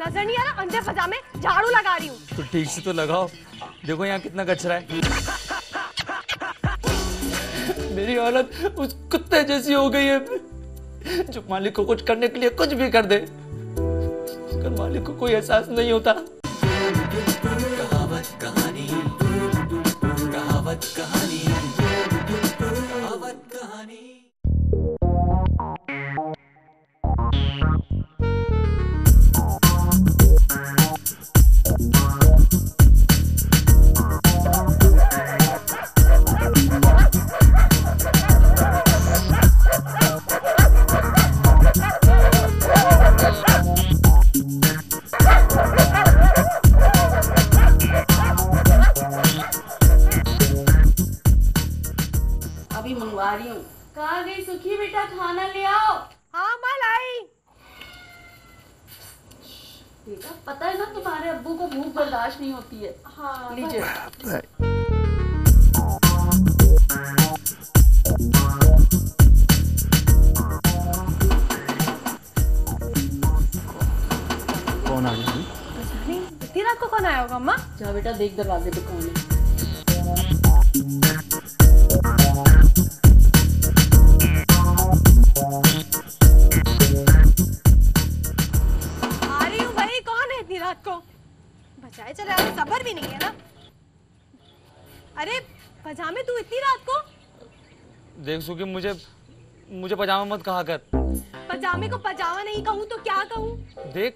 नजर नहीं आ रहा? अंधे पजामे झाड़ू लगा रही हूँ। तो ठीक से तो लगाओ, देखो यहाँ कितना कचरा है। मेरी हालत उस कुत्ते जैसी हो गई है जो मालिक को कुछ करने के लिए कुछ भी कर दे, मगर मालिक को कोई एहसास नहीं होता। कहावत कहानी, कहावत कहानी, कहावत कहानी। अभी मंगवा रही हूँ। कहाँ गई सुखी बेटा, खाना ले आओ। हाँ माँ लाई। बेटा पता है ना तुम्हारे अब्बू को भूख बर्दाश्त नहीं होती है। हाँ लीजिए। कौन आ गया? इतनी रात को कौन आया होगा अम्मा? जा बेटा देख दरवाजे पे कौन है। आ रही हूँ भाई, कौन है इतनी रात को? बचाए चले आए, सबर भी नहीं है ना। अरे पजामे तू इतनी रात को? देख सुखी, मुझे पजामा मत कहा कर। पजामे को पजामा नहीं कहूँ तो क्या कहूँ? देख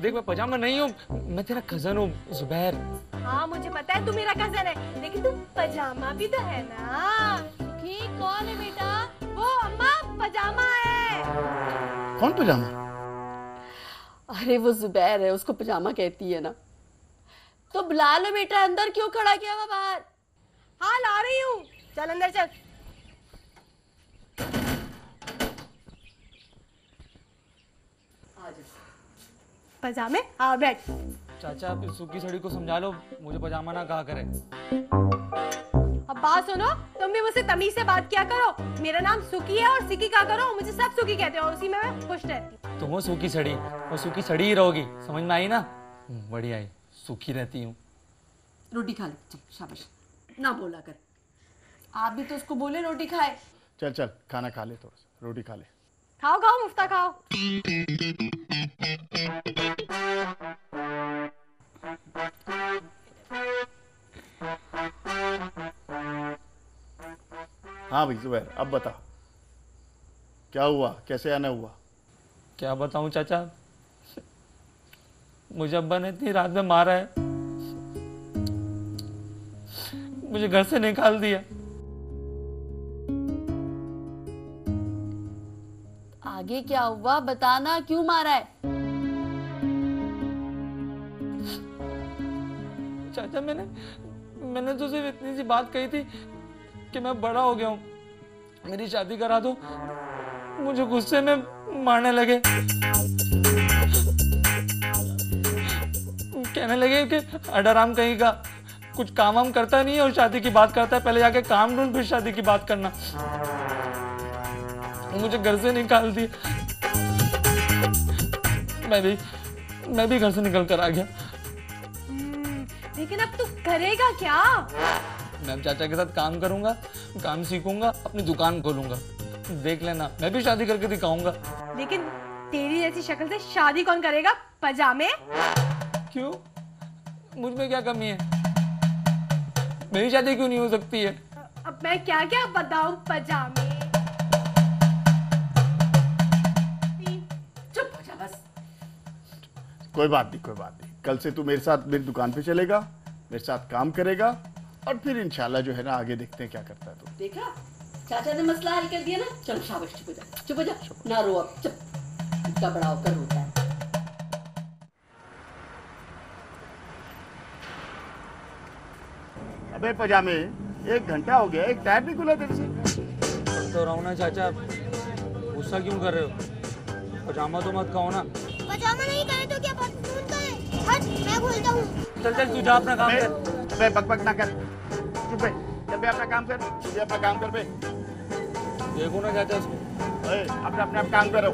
देख, मैं पजामा नहीं हूँ, मैं तेरा कजन हूँ जुबैर। हाँ मुझे पता है तू मेरा कजन है, लेकिन तू पजामा भी तो है ना। सुखी कौन है बेटा? वो अम्मा पजामा है। कौन पजामा? अरे वो जुबैर है, उसको पजामा कहती है ना। तो बुला लो बेटा, अंदर क्यों खड़ा किया हुआ बाहर? हाँ ला रही हूँ, चल अंदर चल। पजामे आ बैठ। चाचा आप इस सुखी सड़ी को समझा लो, मुझे पजामा ना कहा करे। अब बात सुनो, तुम भी मुझसे तमीज से बात किया करो। मेरा नाम सुखी है और सिकी का करो, मुझे सब सुखी कहते हो, उसी में मैं खुश रहती हूँ। तुम हो सूखी सड़ी और सूखी सड़ी ही रहोगी, समझ में आई ना? बढ़िया है, सूखी रहती हूँ। रोटी खा ले, शाबाश। ना बोला कर, आप भी तो उसको बोले रोटी खाए। चल चल खाना खा ले, थोड़ा सा रोटी खा ले। खाओ खाओ मुफ्ता खाओ। हाँ भाई जुबैर, अब बता क्या हुआ, कैसे आना हुआ? क्या बताऊं चाचा, मुझे अब्बा ने इतनी रात में मारा है, मुझे घर से निकाल दिया। आगे क्या हुआ बताना, क्यों मारा है? चाचा मैंने तो सिर्फ इतनी सी बात कही थी कि मैं बड़ा हो गया हूँ, मेरी शादी करा दो। मुझे गुस्से में मारने लगे, कहने लगे कि अडराम कहीं का, कुछ काम वाम करता नहीं है और शादी की बात करता है, पहले जाके काम ढूंढ फिर शादी की बात करना। मुझे घर से निकाल दिया, मैं भी घर से निकल कर आ गया। लेकिन अब तू करेगा क्या? मैं चाचा के साथ काम करूंगा, काम सीखूंगा, अपनी दुकान खोलूंगा, देख लेना मैं भी शादी करके दिखाऊंगा। लेकिन तेरी जैसी शक्ल से शादी कौन करेगा पजामे? क्यों, मुझ में क्या कमी है? मेरी शादी क्यों नहीं हो सकती है? अब मैं क्या क्या बताऊं पजामे। चुप हो जा बस। कोई बात नहीं, कोई बात नहीं। कल से तू मेरे साथ मेरी दुकान पे चलेगा, मेरे साथ काम करेगा और फिर इंशाल्लाह जो है ना आगे देखते हैं क्या करता है। तो देखा, चाचा ने मसला हल कर दिया ना। चल शाबाश, चुप हो जा, चुप हो जा, ना रो अब, चुप। इतना बड़ा होकर रोता है। अबे पजामे, 1 घंटा हो गया, एक टायर नहीं खुला तेरे से। तो रहो ना चाचा, गुस्सा क्यों कर रहे हो? पजामा तो मत खाओ ना। पजामा नहीं करे तो क्या फोन करे? हट, मैं बोलता हूँ। चल चल तू जा अपना काम कर। अबे बकबक ना कर, चुप है। चल बे अपना काम कर, तू अपना काम कर बे। देखो ना चाचा उसको। अपना अपना काम करो।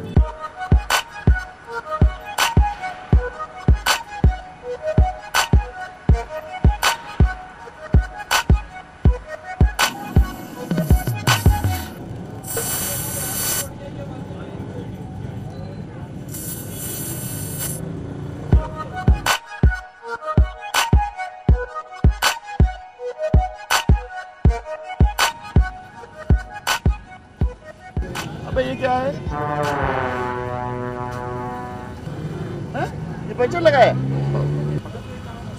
अबे ये क्या है? हैं? ये पंचर लगा है?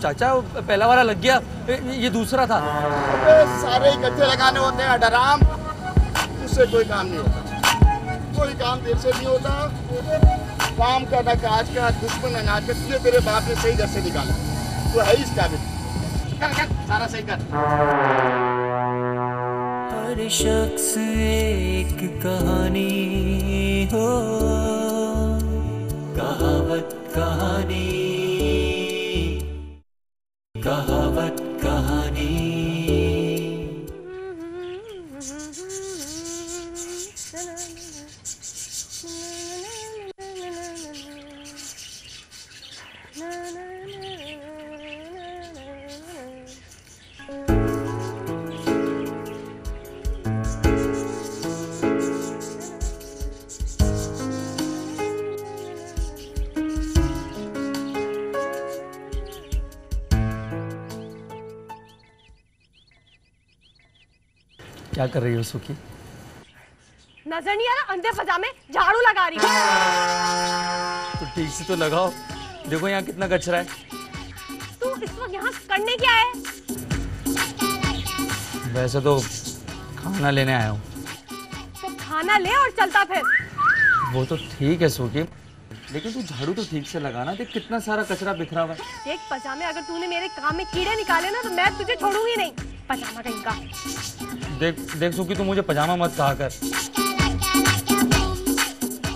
चाचा पहला वाला लग गया, ये दूसरा था। अबे सारे इकट्ठे लगाने होते हैं डराम, उससे कोई काम नहीं होता, कोई काम देर से नहीं होता। काम का ना काज का, दुश्मन अनाज का, तुझे तेरे बाप ने सही घर से निकाला, तो है ही इस काबिल। कर कर सारा सही कर। हर शख्स एक कहानी हो, कहावत कहानी, कहावत कहानी। क्या कर रही हो सुखी? नजर नहीं आ रहा? अंधे पजामे झाड़ू लगा रही हूँ। तो ठीक से तो लगाओ, देखो यहाँ कितना कचरा है। तू इस वक्त यहाँ करने क्या है? वैसे तो खाना लेने आया हूँ। तो खाना ले और चलता फिर। वो तो ठीक है सुखी, लेकिन तू झाड़ू तो ठीक से लगाना, देख कितना सारा कचरा बिखरा हुआ है। देख पजामे, अगर तूने मेरे काम में कीड़े निकाले ना तो मैं तुझे छोड़ूंगी नहीं, पजामा कहीं का। देख देख सुखी, तू मुझे पजामा मत कहा कर।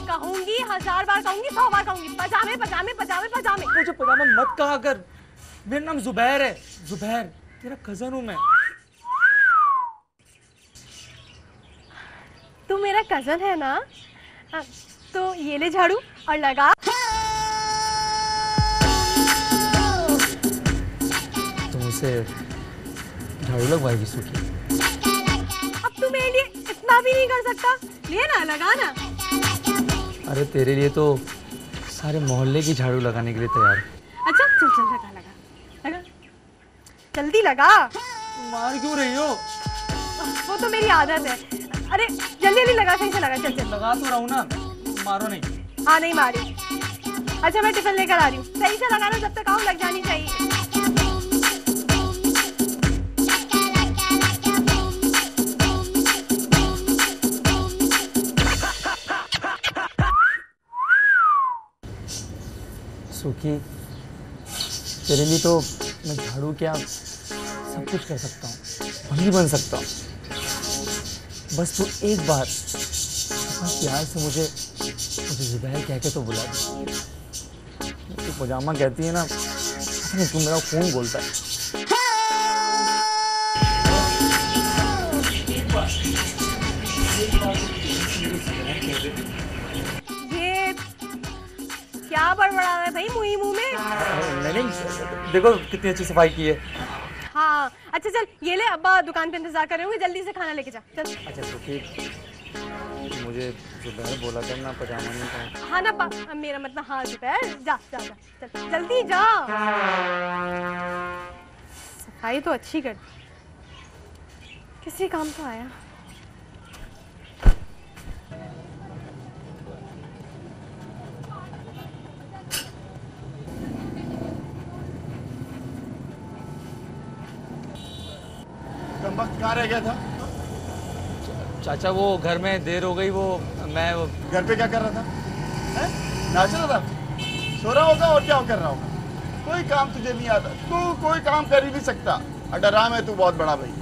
कहूंगी 1000 बार कहूंगी, 100 बार कहूंगी, पजामे पजामे पजामे पजामे। मुझे पजामा मत कहा कर। मेरा नाम जुबैर है, जुबैर, तेरा कजन हूँ मैं। तू मेरा कजन है ना? तो ये ले झाड़ू और लगा। तुम उसे झाड़ू लगवाएगी सुखी? अब तू मेरे लिए इतना भी नहीं कर सकता, ले ना, लगा ना। अरे तेरे लिए तो सारे मोहल्ले की झाड़ू लगाने के लिए तैयार है। अच्छा चल चल, लगा लगा लगा, जल्दी लगा। मार क्यों रही हो? वो तो मेरी आदत है। अरे जल्दी जल्दी लगा, सही से लगा, चल चल। लगा तो रहा हूँ ना, मारो नहीं। हाँ नहीं मारी। अच्छा मैं टिफिन लेकर आ रही हूँ, सही से लगाना, जब तक आऊँ लग जानी चाहिए। सुखी, तेरे लिए तो मैं झाड़ू क्या सब कुछ कर सकता हूँ, वही बन सकता हूँ। बस तू एक बार अपना प्यार से मुझे जुबैर कह के तो बुला दे। तू पजामा कहती है ना, पता नहीं तू मेरा खून बोलता है। ये क्या बड़बड़ा रहा है भाई मुंह में? नहीं, देखो कितनी अच्छी सफाई की है। हाँ अच्छा चल, ये ले, अब्बा दुकान पे इंतजार कर रहे होंगे, जल्दी से खाना लेके जा चल। अच्छा सुखी, मुझे जुबैर बोला करना पजामा नहीं पहन। हाँ ना, मेरा मतलब हाँ दोपहर, जा जा जा, चल जल्दी जा। सफाई तो अच्छी कर, किसी काम तो आया। कम वक्त कहाँ रह गया था? चाचा वो घर में देर हो गई, वो घर पे क्या कर रहा था? हैं? नाच रहा था? सो रहा होगा और क्या कर रहा होगा? कोई काम तुझे नहीं आता, तू कोई काम कर ही नहीं सकता। अडराम है तू बहुत बड़ा भाई।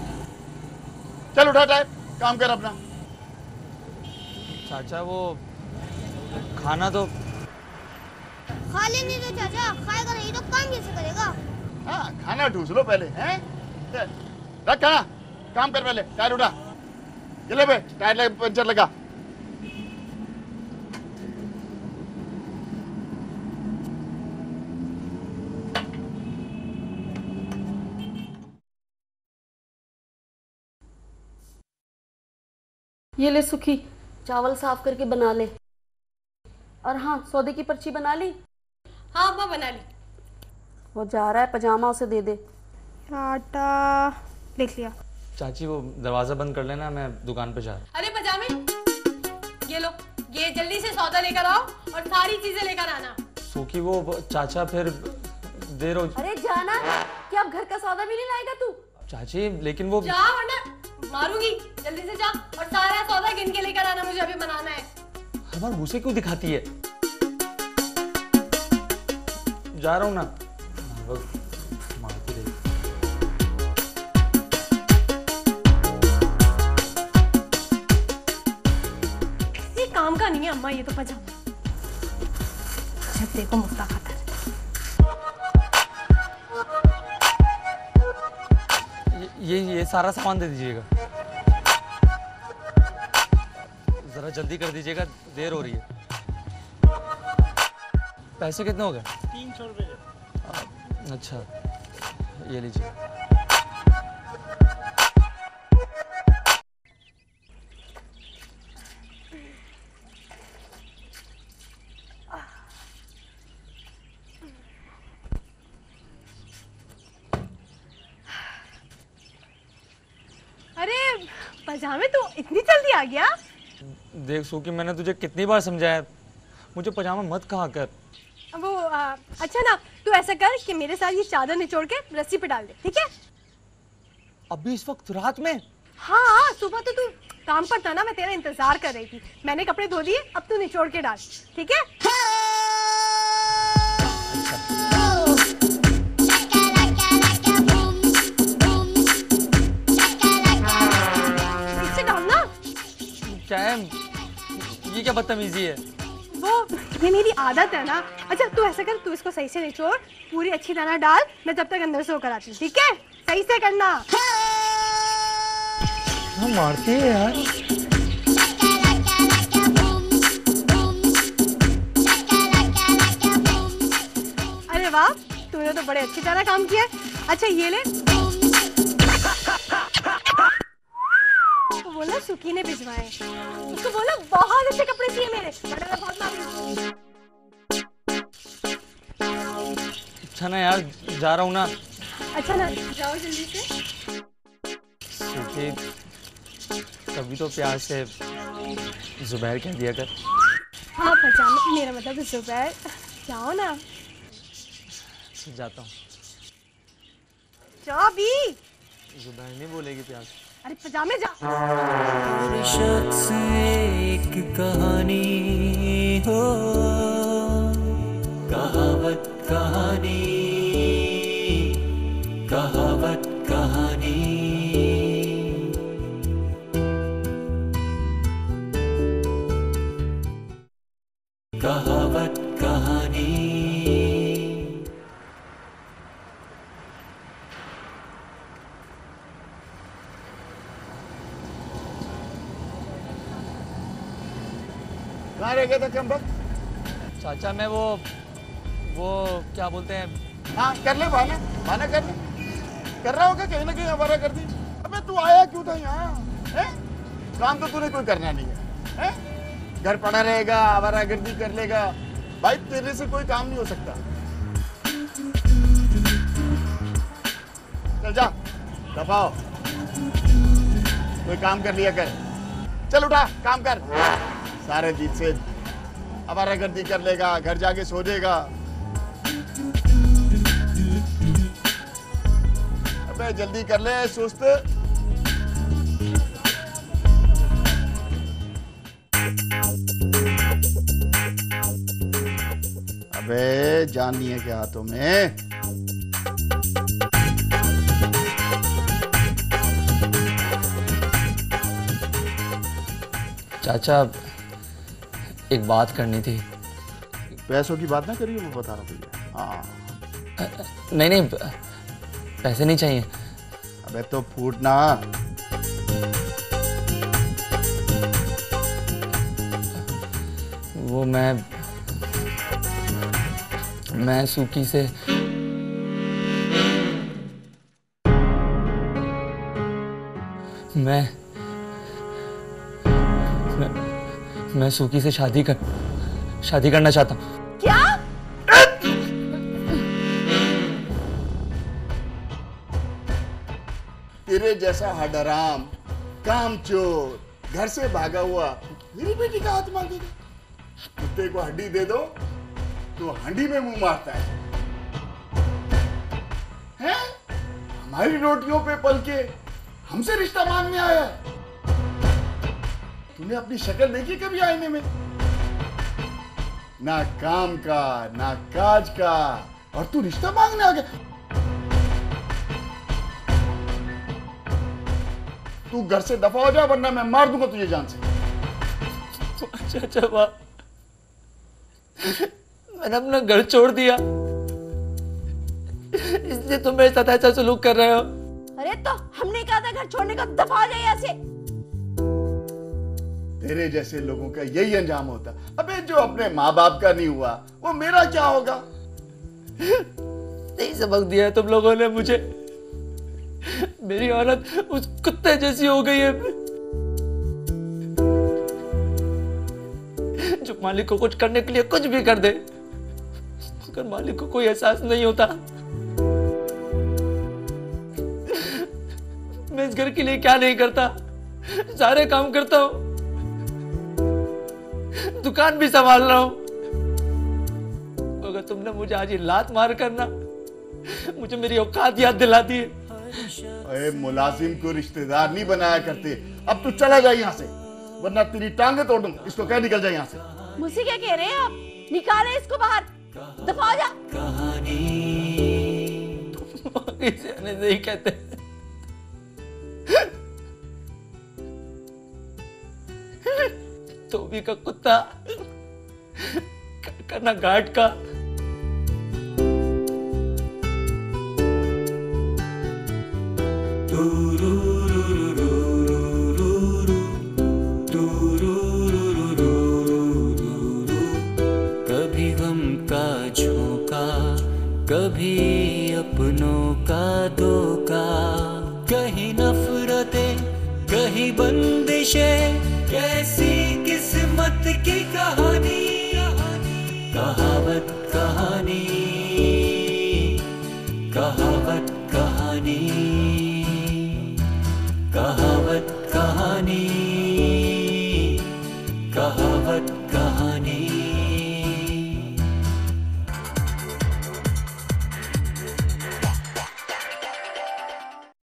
चल उठा टाइम, काम कर अपना। चाचा वो खाना तो खा लेने दो चाचा, खाएगा नहीं तो काम कैसे करेगा? हाँ खाना ठूस लो पहले, हैं? रख खाना, काम कर पहले, टायर उठा। चले बे, टायर पंचर लगा। ये ले सुखी, चावल साफ करके बना ले। और हाँ, सौदे की पर्ची बना ली? हाँ अब्बा बना ली। वो जा रहा है, पजामा उसे दे दे। आटा लिख लिया। चाची वो दरवाजा बंद कर लेना, मैं दुकान पे जा रहा हूँ। अरे पजामे, ये लो, ये जल्दी से सौदा लेकर आओ और सारी चीजें लेकर आना। सुकी वो चाचा फिर देर हो। अरे जाना, क्या अब घर का सौदा भी नहीं लाएगा तू? चाची लेकिन वो जा वरना मारूंगी। जल्दी से जा और सारा सौदा गिन के लेकर आना, मुझे अभी बनाना है। हर बार गुस्से क्यों दिखाती है? जा रहा हूँ ना। मारती रही। किसी काम का नहीं है अम्मा ये तो पजामा। जब देखो मुफ्ता खाता है। ये सारा सामान दे दीजिएगा, जरा जल्दी कर दीजिएगा, देर हो रही है। पैसे कितने हो गए? 300 रुपये। अच्छा ये लीजिए। अरे पजामे तो इतनी जल्दी आ गया? देख सुकी, मैंने तुझे कितनी बार समझाया, मुझे पजामा मत कहा कर। वो अच्छा ना, तू ऐसा कर कि मेरे साथ ये चादर निचोड़ के रस्सी पे डाल दे, ठीक है? अभी इस वक्त रात में? हाँ, सुबह तो तू काम पर था ना, मैं तेरा इंतजार कर रही थी। मैंने कपड़े धो दिए, अब तू निचोड़ के डाल, ठीक है? इससे डालना। क्या है ये, क्या बदतमीजी है? वो ये मेरी आदत है ना। अच्छा तू ऐसा कर, तू इसको सही से निचोड़, पूरी अच्छी तरह डाल, मैं जब तक अंदर से होकर आती हूँ, ठीक है? सही से करना। हाँ, मारती है यार। अरे वाह, तूने तो बड़े अच्छी तरह काम किया। अच्छा ये ले। बोला सुकी ने भिजवाए, उसको बोला बहुत अच्छे कपड़े चाहिए मेरे, वरना मैं बहुत मारूंगी। अच्छा ना यार, जा रहा हूँ ना। अच्छा ना, जाओ जल्दी से। सुकी कभी तो प्यार से जुबैर कह दिया कर। हाँ पजामा, मेरा मतलब जुबैर। जाओ ना। जाता हूँ। जाओ भी। जुबैर नहीं बोलेगी प्यार से। अरे पजामे जा। हर शख्स एक कहानी हो, कहावत कहानी, कहावत कहानी। कहावत कहानी। कहाँ रह गया था चंपक? चाचा मैं वो क्या बोलते हैं, हाँ कर ले बहाना, बहाना कर ले। कर रहा होगा कहीं ना कहीं आवारा कर दी। अबे तू आया क्यों था यहाँ? काम तो तूने कोई करना नहीं है, घर पड़ा रहेगा, आवारागर्दी कर लेगा। भाई तेरे से कोई काम नहीं हो सकता। चल जा, दबाओ, कोई काम कर लिया कर। चल उठा, काम कर। सारे दिन से आवारागर्दी कर लेगा, घर जाके सो जाएगा। अबे जल्दी कर ले सुस्त। अबे जान नहीं है क्या हाथों में? चाचा एक बात करनी थी। पैसों की बात ना करिए, मैं बता रहा हूँ तुझे। हाँ नहीं पैसे नहीं चाहिए। अबे तो फूटना। वो मैं सुकी से मैं सुकी से शादी करना चाहता हूँ। क्या? तेरे जैसा हडराम, कामचोर, घर से भागा हुआ मेरी बेटी का हाथ मांगेगा। कुत्ते को हड्डी दे दो तो हंडी में मुंह मारता है। हैं? हमारी रोटियों पे पल के हमसे रिश्ता मांगने आया है। तूने अपनी शक्ल देखी कभी आईने में? ना काम का ना काज का, और तू रिश्ता मांगने आ गया। तू घर से दफा हो जा वरना मैं मार दूंगा तुझे जान से। चाचा बाप, मैंने अपना घर छोड़ दिया, इसलिए तुम मेरे साथ ऐसा सलूक कर रहे हो। अरे तो हमने कहा था घर छोड़ने का, दफा हो जाए यहाँ से। तेरे जैसे लोगों का यही अंजाम होता। अबे जो अपने माँ बाप का नहीं हुआ वो मेरा क्या होगा? नहीं सबक दिया है तुम लोगों ने मुझे। मेरी हालत उस कुत्ते जैसी हो गई है जो मालिक को कुछ करने के लिए कुछ भी कर दे, मगर मालिक को कोई एहसास नहीं होता। मैं इस घर के लिए क्या नहीं करता, सारे काम करता हूं, दुकान भी संभाल रहा हूं, मगर तुमने मुझे आज ये लात मार करना मुझे मेरी औकात याद दिला दी है। अरे मुलाजिम को रिश्तेदार नहीं बनाया करते। अब तू चला जा यहाँ से वरना तेरी टांगे तोड़ दूंगा। इसको कह निकल जा यहाँ से। मुझसे क्या कह रहे हैं आप? निकाले इसको बाहर, दफा हो जा। इसे नहीं कहते। धोबी का कुत्ता, करना घाट का। कभी गम का झोंका, कभी अपनों का धोखा, कहीं नफरतें कहीं बंदिशें, कैसी किस्मत की कहानी। कहावत कहानी, कहावत कहानी, कहावत कहानी, कहावत कहानी।